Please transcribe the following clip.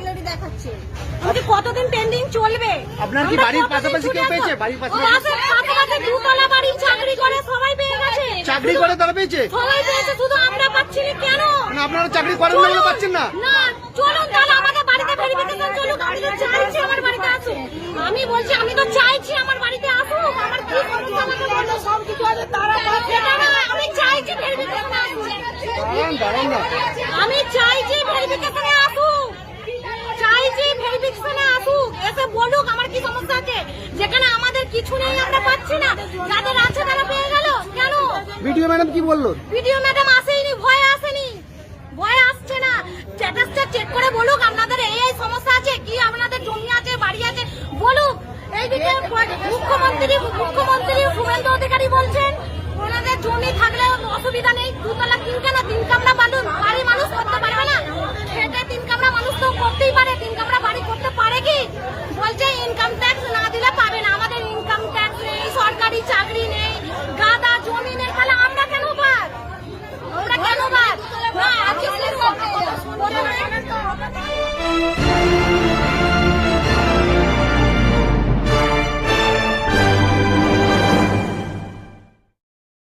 দেখাচ্ছে আমাকে কতদিন পেন্ডিং চলবে? আপনার কি বাড়ির পাশাপাশি কেউ পেয়েছে? বাড়ির পাশাপাশি দুতলা বাড়ির চাকরি করে সবাই পেয়ে গেছে। চাকরি করে তারা পেয়েছে? সবাই পেয়েছে, শুধু আমরা পাচ্ছি না কেন? মানে আপনারা চাকরি করেন না বলে পাচ্ছেন না? না, চলুন তাহলে আমাদের বাড়িতে ভেরিফিকেশন চলুক। আমি তো চাইছি আমার বাড়িতে আসুক। আমি বলছি আমি তো চাইছি আমার বাড়িতে আসুক। আমার কি সমস্যা আমাকে বলো, সব কিছু আছে তারা পাচ্ছে না। আমি চাইছি ভেরিফিকেশন আসুক। দাঁড়ান না, আমি চাইছি ভেরিফিকেশনে আসুক। চাইছি ভেরিফিকেশনে আসুক, এসে বলুক আমার কি সমস্যা আছে। যেখানে আমাদের কিছু নেই আমরা পাচ্ছি না, যাদের আছে তারা পেয়ে গেল কেন? ভিডিও ম্যাডাম কি বললো? ভিডিও ম্যাডাম আসেনি, ভয় আসেনি, ভয় আসছে না। স্ট্যাটাসটা চেক করে বলুক আপনাদের